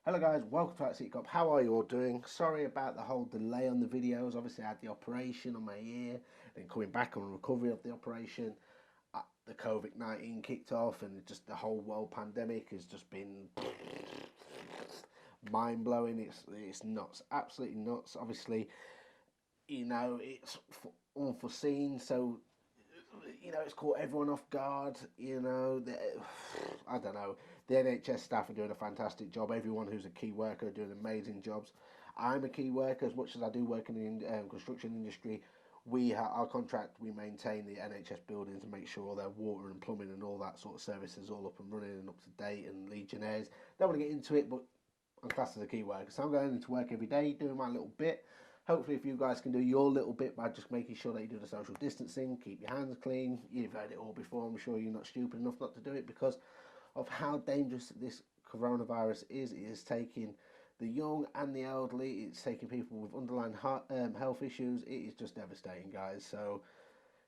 Hello guys, welcome to OuttaCityKop. How are you all doing? Sorry about the whole delay on the videos. Obviously I had the operation on my ear, then coming back on recovery of the operation. The COVID-19 kicked off and just the whole world pandemic has just been mind-blowing. It's nuts, absolutely nuts. Obviously, it's unforeseen, so it's caught everyone off guard. I don't know. The NHS staff are doing a fantastic job. Everyone who's a key worker are doing amazing jobs. I'm a key worker as much as I do work in the construction industry. Our contract. We maintain the NHS buildings and make sure all their water and plumbing and all that sort of services all up and running and up to date and legionnaires. Don't want to get into it, but I'm classed as a key worker, so I'm going into work every day doing my little bit. Hopefully, if you guys can do your little bit by just making sure that you do the social distancing, keep your hands clean. You've heard it all before. I'm sure you're not stupid enough not to do it because of how dangerous this coronavirus is. It is taking the young and the elderly. It's taking people with underlying health issues. It is just devastating, guys. So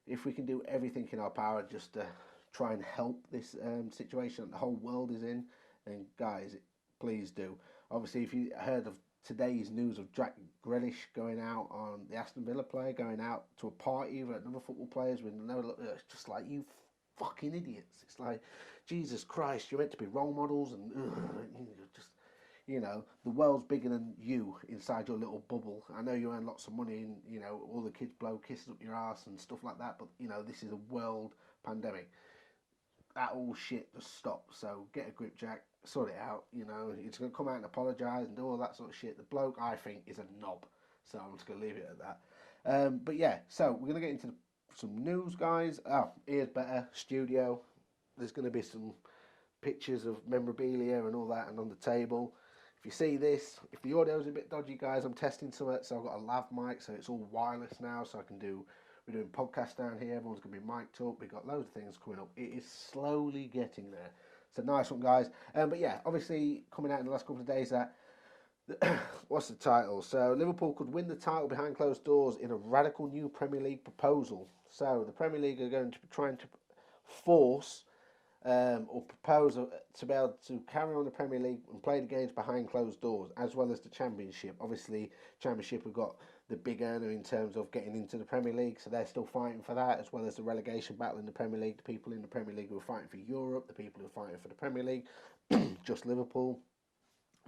if we can do everything in our power just to try and help this situation that the whole world is in, then guys, please do. Obviously, if you heard of today's news of Jack Grealish going out on the Aston Villa player, going out to a party with another football players with no, it's just like you fucking idiots. It's like Jesus Christ, you're meant to be role models, and just the world's bigger than you inside your little bubble. I know you earn lots of money, and all the kids blow kisses up your ass and stuff like that, but this is a world pandemic. That all shit just stop. So get a grip, Jack. Sort it out. He's going to come out and apologise and do all that sort of shit. The bloke, I think, is a knob. So I'm just going to leave it at that. But yeah, so we're going to get into some news, guys. Oh, here's better. Studio. There's going to be some pictures of memorabilia and all that, and on the table. If you see this, if the audio's a bit dodgy, guys, I'm testing some of it. So I've got a lav mic, so it's all wireless now, so I can do. We're doing podcasts down here. Everyone's going to be mic'd up. We've got loads of things coming up. It is slowly getting there. It's a nice one, guys. But yeah, obviously coming out in the last couple of days that what's the title? So Liverpool could win the title behind closed doors in a radical new Premier League proposal. So the Premier League are going to be trying to force or propose to be able to carry on the Premier League and play the games behind closed doors, as well as the Championship. Obviously, Championship have got the big earner in terms of getting into the Premier League, so they're still fighting for that, as well as the relegation battle in the Premier League. The people in the Premier League who are fighting for Europe, the people who are fighting for the Premier League, just Liverpool.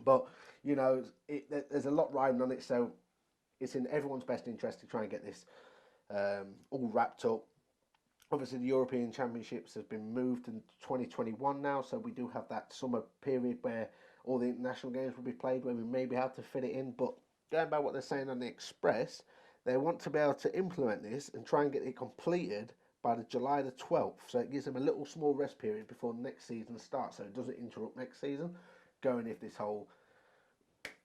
But there's a lot riding on it, so it's in everyone's best interest to try and get this all wrapped up. Obviously, the European Championships has been moved in 2021 now, so we do have that summer period where all the international games will be played, where we maybe have to fit it in. But going by what they're saying on the Express, they want to be able to implement this and try and get it completed by the July the 12th. So it gives them a little small rest period before next season starts, so it doesn't interrupt next season. Going if this whole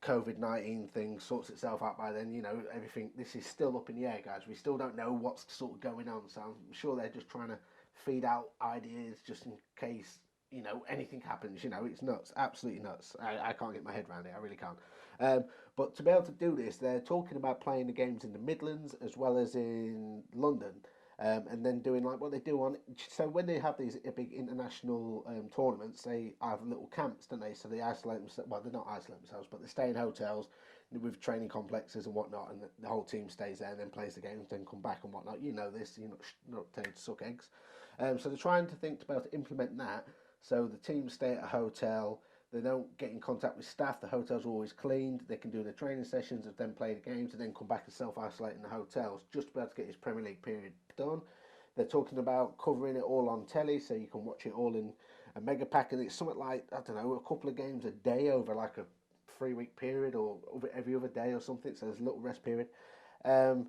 COVID-19 thing sorts itself out by then, everything, this is still up in the air, guys. We still don't know what's sort of going on, so I'm sure they're just trying to feed out ideas just in case, anything happens. It's nuts, absolutely nuts. I can't get my head around it, I really can't. But to be able to do this, they're talking about playing the games in the Midlands as well as in London. And then doing like what they do on. So when they have these big international tournaments, they have little camps, don't they? So they isolate themselves. Well, they're not isolating themselves, but they stay in hotels with training complexes and whatnot, and the whole team stays there and then plays the games, then come back and whatnot. You know this. You're not telling to suck eggs. So they're trying to think to be able to implement that. So the teams stay at a hotel. They don't get in contact with staff. The hotel's always cleaned. They can do the training sessions and then play the games and then come back and self-isolate in the hotels just to be able to get this Premier League period done. They're talking about covering it all on telly so you can watch it all in a mega pack, and it's something like, I don't know, a couple of games a day over like a 3 week period or every other day or something, so there's a little rest period. Um,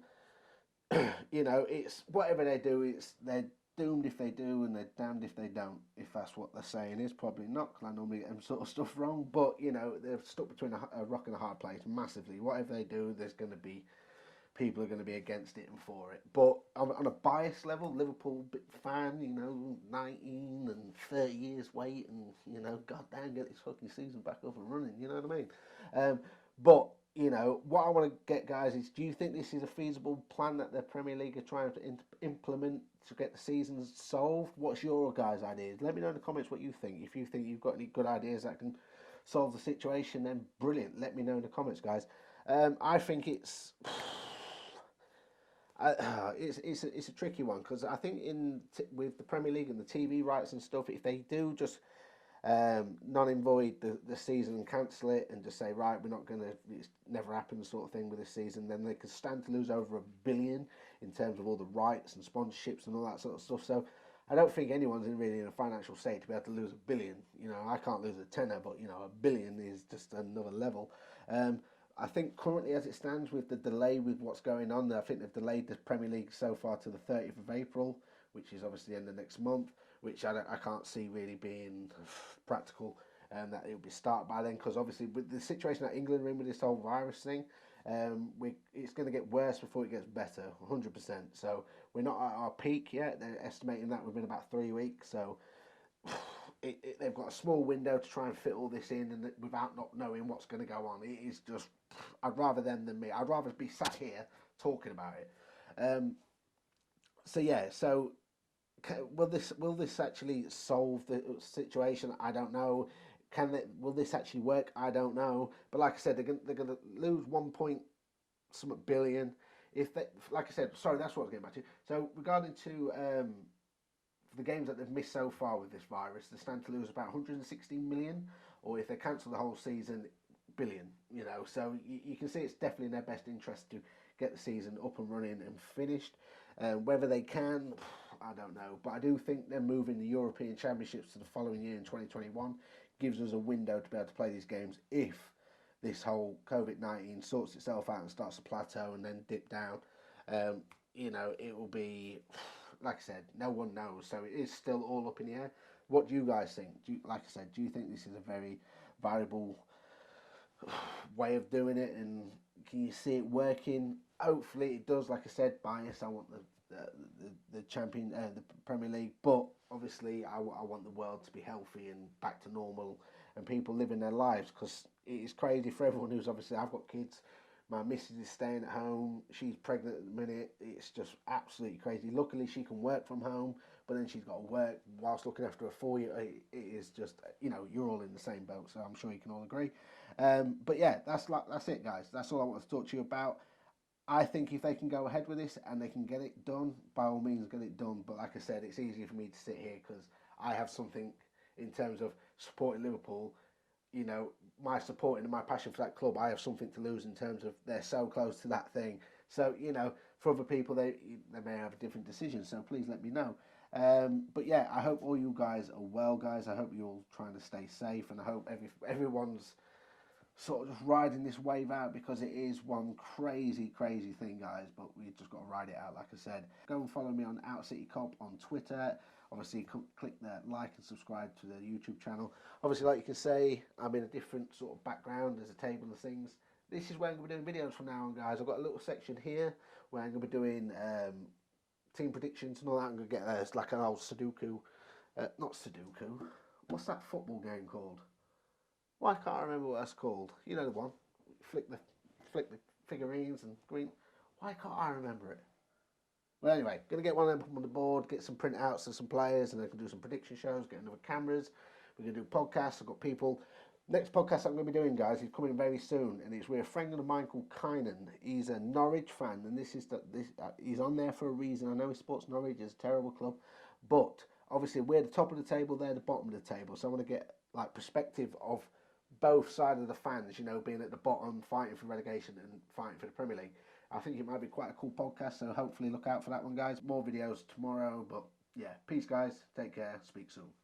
it's whatever they do, they're doomed if they do and they're damned if they don't, if that's what they're saying. Is probably not, because I normally get them sort of stuff wrong, but they're stuck between a rock and a hard place massively. Whatever they do, there's going to be people are going to be against it and for it. But on a bias level, Liverpool fan, 19 and 30 years wait, and goddamn, get this fucking season back up and running. You know what I mean? But what I want to get, guys, is do you think this is a feasible plan that the Premier League are trying to implement to get the seasons solved? What's your guys' ideas? Let me know in the comments what you think. If you think you've got any good ideas that can solve the situation, then brilliant. Let me know in the comments, guys. I think it's it's a tricky one, because I think with the Premier League and the TV rights and stuff, if they do just non invoid the season and cancel it and just say, right, we're not going to, it's never happened sort of thing with this season, then they could stand to lose over $1 billion in terms of all the rights and sponsorships and all that sort of stuff. So I don't think anyone's really in a financial state to be able to lose $1 billion. You know, I can't lose a tenner, but you know, $1 billion is just another level. I think currently, as it stands, with the delay with what's going on, I think they've delayed the Premier League so far to the 30th of April, which is obviously the end of next month, which I can't see really being practical, and that it'll be started by then, because obviously with the situation that England are in with this whole virus thing, it's going to get worse before it gets better, 100%. So we're not at our peak yet. They're estimating that within about 3 weeks. So they've got a small window to try and fit all this in, and without not knowing what's going to go on. It is just, I'd rather them than me. I'd rather be sat here talking about it. So yeah, so will this actually solve the situation? I don't know. Will this actually work? I don't know. But like I said, they're gonna lose 1 some billion. If they, like I said, sorry, that's what I was getting back to. So regarding to the games that they've missed so far with this virus, they stand to lose about 116 million, or if they cancel the whole season, billion. You know, so you can see it's definitely in their best interest to get the season up and running and finished. Whether they can, I don't know, but I do think they're moving the European Championships to the following year in 2021 gives us a window to be able to play these games if this whole COVID-19 sorts itself out and starts to plateau and then dip down. You know, it will be, like I said, no one knows, so it is still all up in the air. What do you guys think? Like I said, do you think this is a very viable way of doing it, and can you see it working? Hopefully it does. Like I said, bias, I want the champion, the Premier League, but obviously I want the world to be healthy and back to normal and people living their lives, because it is crazy for everyone who's, obviously, I've got kids, my missus is staying at home, she's pregnant at the minute, it's just absolutely crazy. Luckily she can work from home, but then she's got to work whilst looking after a 4-year. It is just, you know, you're all in the same boat, so I'm sure you can all agree. But yeah, that's it, guys. That's all I want to talk to you about. I think if they can go ahead with this and they can get it done, by all means get it done. But like I said, it's easier for me to sit here because I have something in terms of supporting Liverpool. You know, my supporting and my passion for that club, I have something to lose in terms of they're so close to that thing. So, you know, for other people, they may have a different decision. So please let me know. But yeah, I hope all you guys are well, guys. I hope you're all trying to stay safe, and I hope everyone's sort of just riding this wave out, because it is one crazy thing, guys, but we just got to ride it out. Like I said, go and follow me on OuttaCityKop on Twitter. Obviously click that like and subscribe to the YouTube channel. Obviously, like you can say, I'm in a different sort of background. There's a table of things. This is where I'm going to be doing videos from now on, guys. I've got a little section here where I'm going to be doing team predictions and all that. I'm going to get it's like an old Sudoku, not Sudoku, what's that football game called? Why can't I remember what that's called? You know the one. Flick the figurines and green. Why can't I remember it? Well, anyway, gonna get one of them on the board, get some printouts of some players, and I can do some prediction shows, get another cameras. We're gonna do podcasts. I've got people. Next podcast I'm gonna be doing, guys, is coming very soon, and it's with a friend of mine called Kynan. He's a Norwich fan, and he's on there for a reason. I know he supports Norwich, it's a terrible club, but obviously we're the top of the table, they're the bottom of the table. So I want to get like perspective of both sides of the fans, you know, being at the bottom, fighting for relegation and fighting for the Premier League. I think it might be quite a cool podcast, so hopefully look out for that one, guys. More videos tomorrow, but yeah, peace, guys. Take care. Speak soon.